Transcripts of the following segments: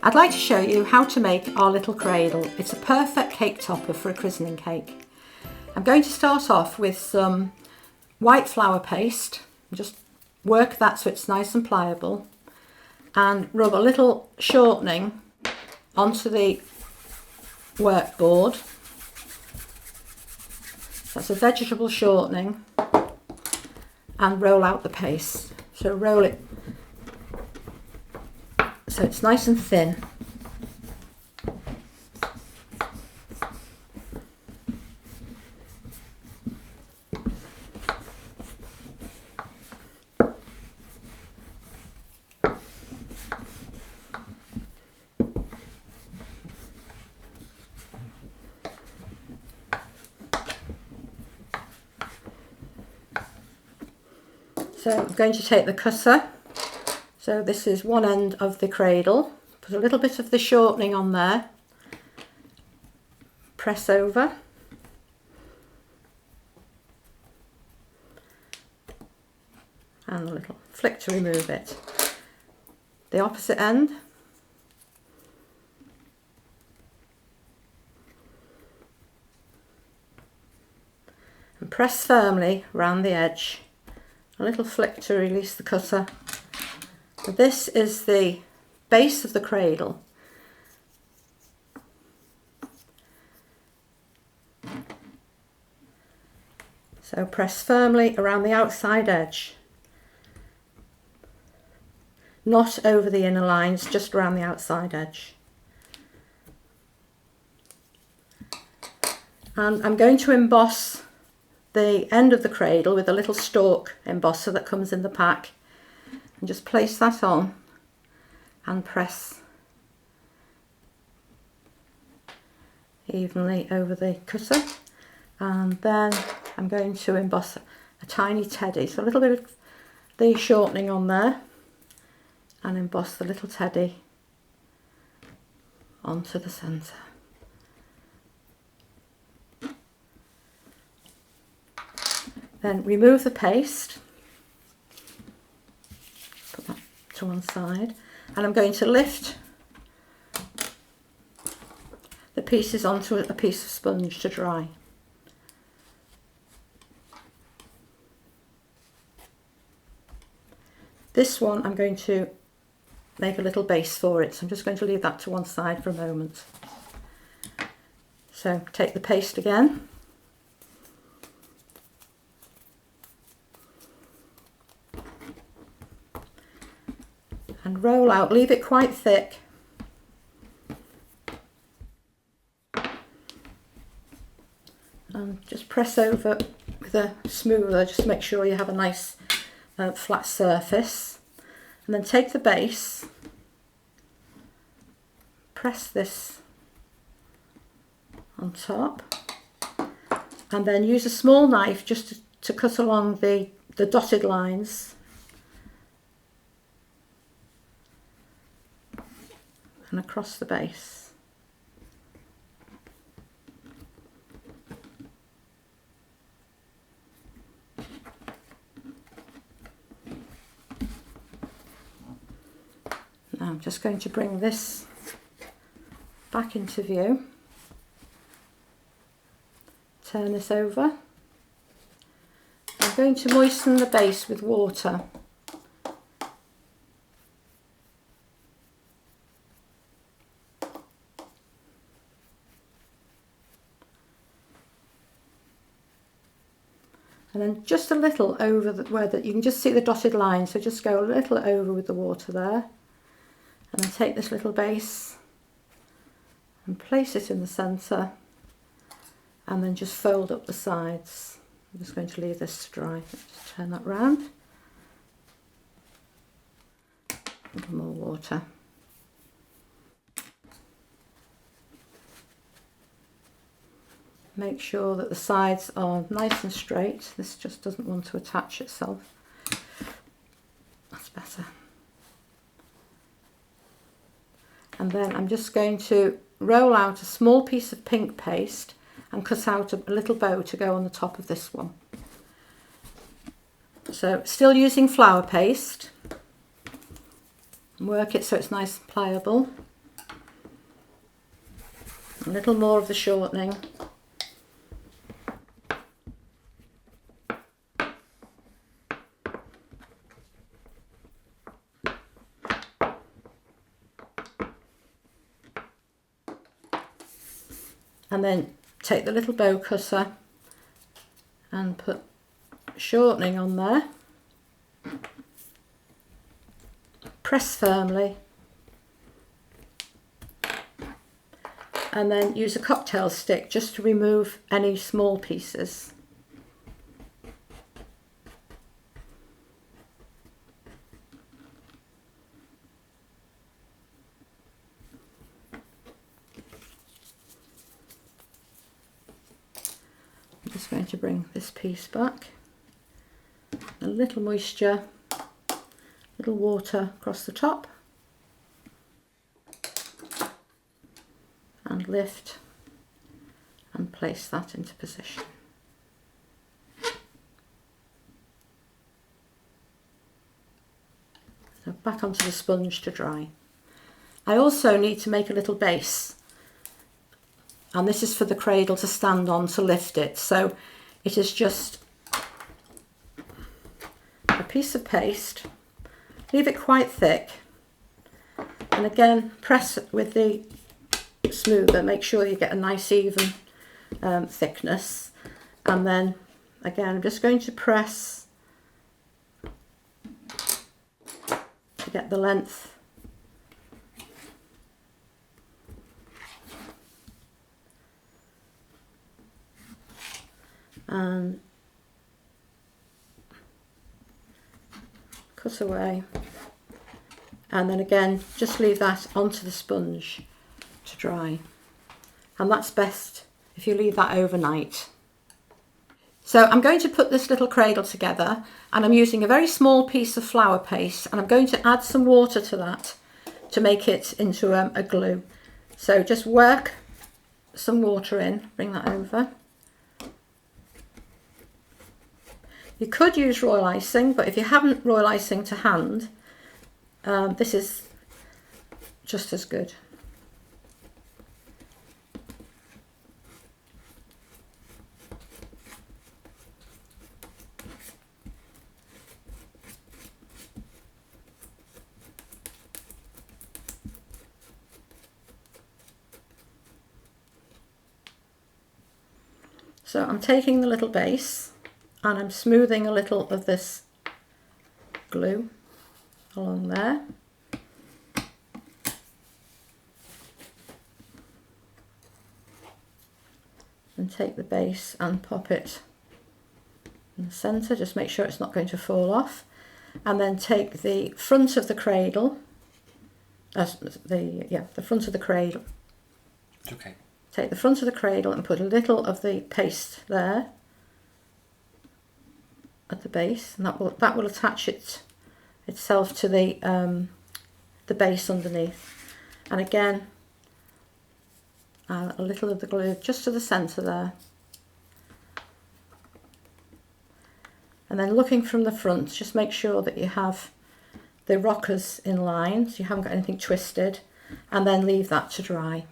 I'd like to show you how to make our little cradle. It's a perfect cake topper for a christening cake. I'm going to start off with some white flour paste. Just work that so it's nice and pliable, and rub a little shortening onto the workboard. That's a vegetable shortening, and roll out the paste. So roll it so it's nice and thin. So I'm going to take the cutter. So this is one end of the cradle. Put a little bit of the shortening on there. Press over. And a little flick to remove it. The opposite end. And press firmly round the edge. A little flick to release the cutter. So this is the base of the cradle. So press firmly around the outside edge. Not over the inner lines, just around the outside edge. And I'm going to emboss the end of the cradle with a little stalk embosser that comes in the pack, and just place that on and press evenly over the cutter. And then I'm going to emboss a tiny teddy, so a little bit of the shortening on there, and emboss the little teddy onto the centre. Then remove the paste, put that to one side, and I'm going to lift the pieces onto a piece of sponge to dry. This one I'm going to make a little base for it, so I'm just going to leave that to one side for a moment. So take the paste again. And roll out, leave it quite thick. And just press over with a smoother, just to make sure you have a nice flat surface. And then take the base, press this on top, and then use a small knife just to cut along the dotted lines. And across the base. Now I'm just going to bring this back into view. Turn this over. I'm going to moisten the base with water. And then just a little over where you can just see the dotted line, so just go a little over with the water there. And then take this little base and place it in the centre, and then just fold up the sides. I'm just going to leave this to dry. Just turn that round. A little more water. Make sure that the sides are nice and straight. This just doesn't want to attach itself. That's better. And then I'm just going to roll out a small piece of pink paste and cut out a little bow to go on the top of this one. So still using flour paste. Work it so it's nice and pliable. A little more of the shortening. And then take the little bow cutter and put shortening on there. Press firmly. And then use a cocktail stick just to remove any small pieces. I'm just going to bring this piece back. A little moisture, little water across the top. And lift and place that into position. So back onto the sponge to dry. I also need to make a little base, and this is for the cradle to stand on to lift it. So it is just a piece of paste, leave it quite thick, and again press with the smoother, make sure you get a nice even thickness, and then again I'm just going to press to get the length. And cut away, and then again just leave that onto the sponge to dry, and that's best if you leave that overnight. So I'm going to put this little cradle together, and I'm using a very small piece of flour paste, and I'm going to add some water to that to make it into a glue. So just work some water in, bring that over. You could use royal icing, but if you haven't royal icing to hand, this is just as good. So I'm taking the little base and I'm smoothing a little of this glue along there. And take the base and pop it in the centre, just make sure it's not going to fall off. And then take the front of the cradle, the front of the cradle. Okay. Take the front of the cradle and put a little of the paste there at the base, and that will attach itself to the base underneath. And again, a little of the glue just to the centre there. And then looking from the front, just make sure that you have the rockers in line, so you haven't got anything twisted, and then leave that to dry.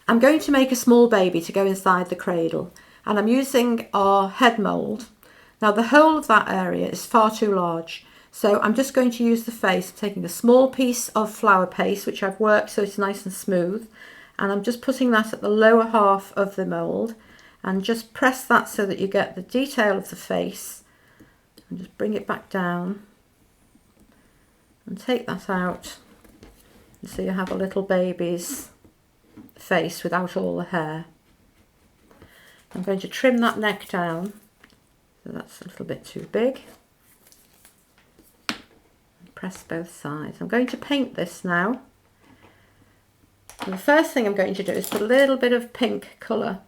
I'm going to make a small baby to go inside the cradle, and I'm using our head mould. Now the whole of that area is far too large, so I'm just going to use the face, taking a small piece of flour paste which I've worked so it's nice and smooth, and I'm just putting that at the lower half of the mould, and just press that so that you get the detail of the face, and just bring it back down and take that out, and so you have a little baby's face without all the hair. I'm going to trim that neck down, so that's a little bit too big. Press both sides. I'm going to paint this now. And the first thing I'm going to do is put a little bit of pink colour,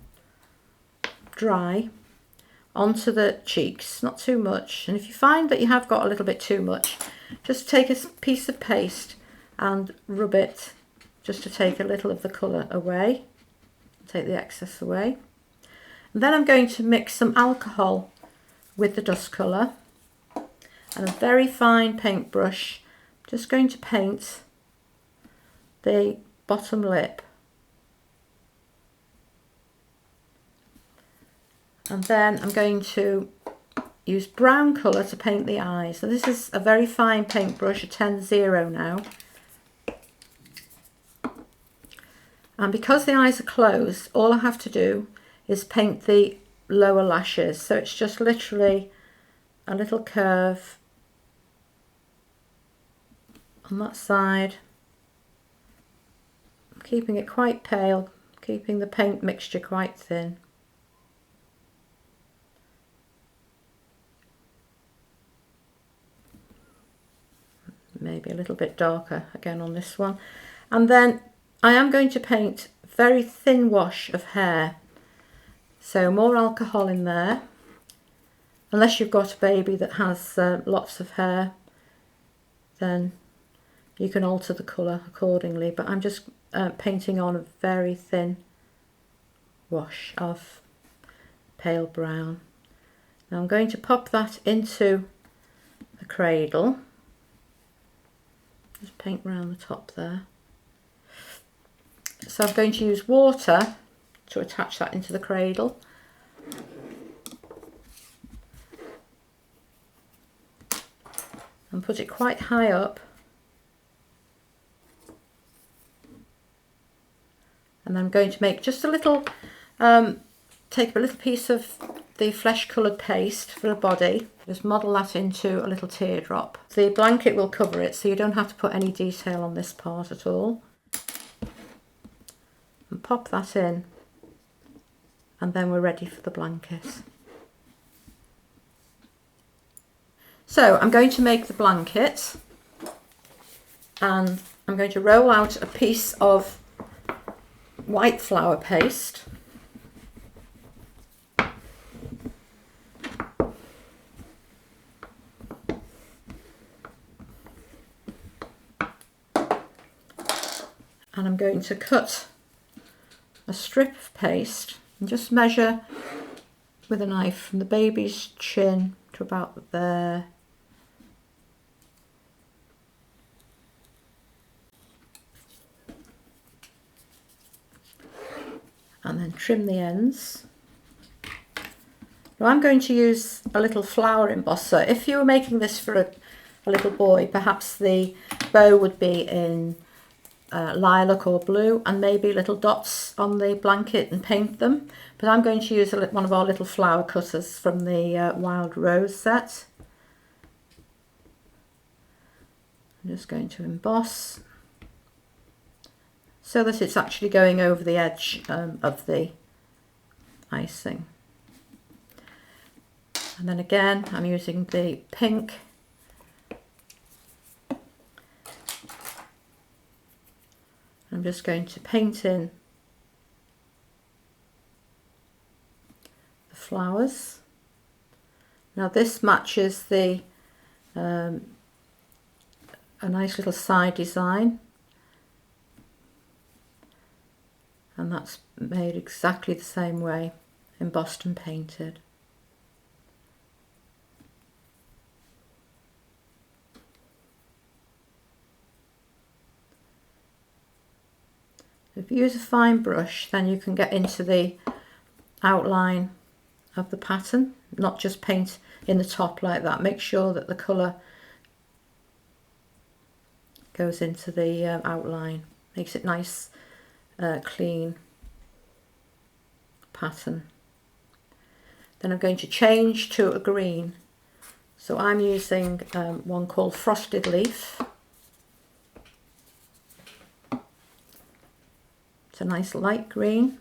dry, onto the cheeks, not too much. And if you find that you have got a little bit too much, just take a piece of paste and rub it just to take a little of the colour away, take the excess away. And then I'm going to mix some alcohol with the dust colour, and a very fine paintbrush, just going to paint the bottom lip And then I'm going to use brown colour to paint the eyes. So this is a very fine paintbrush, a 10-0 now. And because the eyes are closed, all I have to do is paint the lower lashes. So it's just literally a little curve on that side, keeping it quite pale, keeping the paint mixture quite thin. Maybe a little bit darker again on this one. And then I am going to paint very thin wash of hair. So more alcohol in there. Unless you've got a baby that has lots of hair, then you can alter the colour accordingly. But I'm just painting on a very thin wash of pale brown. Now I'm going to pop that into the cradle. Just paint around the top there. So I'm going to use water to attach that into the cradle. And put it quite high up. And then I'm going to make just a little, take a little piece of the flesh coloured paste for the body. Just model that into a little teardrop. The blanket will cover it, so you don't have to put any detail on this part at all. And pop that in. And then we're ready for the blanket. So I'm going to make the blanket, and I'm going to roll out a piece of white flour paste. And I'm going to cut a strip of paste and just measure with a knife from the baby's chin to about there. And then trim the ends. Now I'm going to use a little flower embosser. If you were making this for a little boy, perhaps the bow would be in lilac or blue, and maybe little dots on the blanket and paint them. But I'm going to use one of our little flower cutters from the Wild Rose set. I'm just going to emboss so that it's actually going over the edge of the icing. And then again, I'm using the pink I'm just going to paint in the flowers. Now this matches the a nice little side design, and that's made exactly the same way, embossed and painted. If you use a fine brush, then you can get into the outline of the pattern, not just paint in the top like that. Make sure that the colour goes into the outline, makes it nice, clean pattern. Then I'm going to change to a green. So I'm using one called Frosted Leaf. It's a nice light green,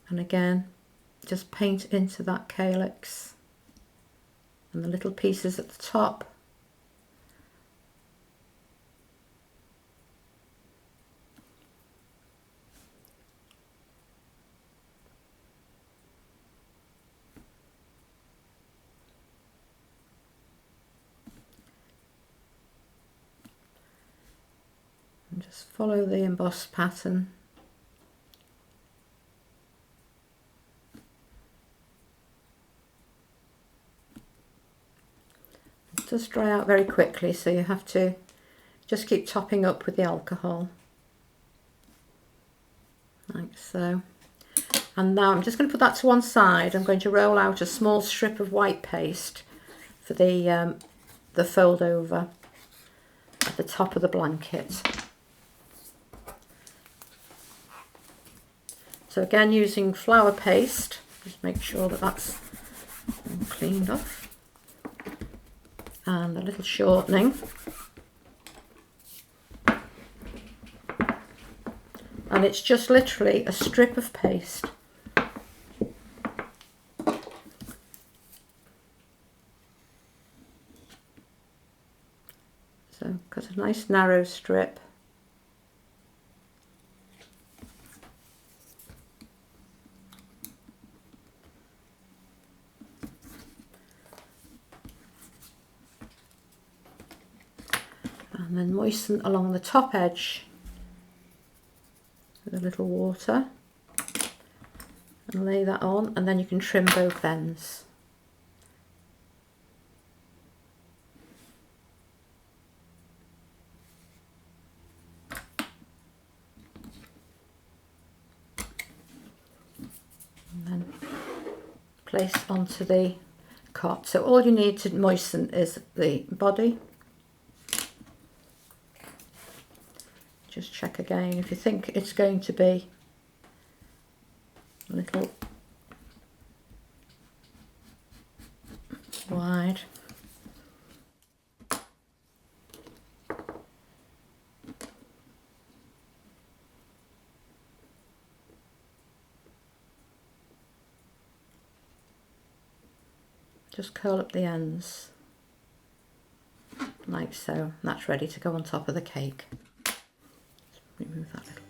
and again just paint into that calyx and the little pieces at the top. And just follow the embossed pattern. It does dry out very quickly, so you have to just keep topping up with the alcohol, like so. And now I'm just going to put that to one side. I'm going to roll out a small strip of white paste for the fold over at the top of the blanket. So again, using flour paste, just make sure that that's all cleaned off, and a little shortening. And it's just literally a strip of paste. So cut a nice narrow strip. And then moisten along the top edge with a little water and lay that on, and then you can trim both ends. And then place onto the cot. So all you need to moisten is the body. Just check again if you think it's going to be a little wide. Just curl up the ends like so, and that's ready to go on top of the cake. Remove that little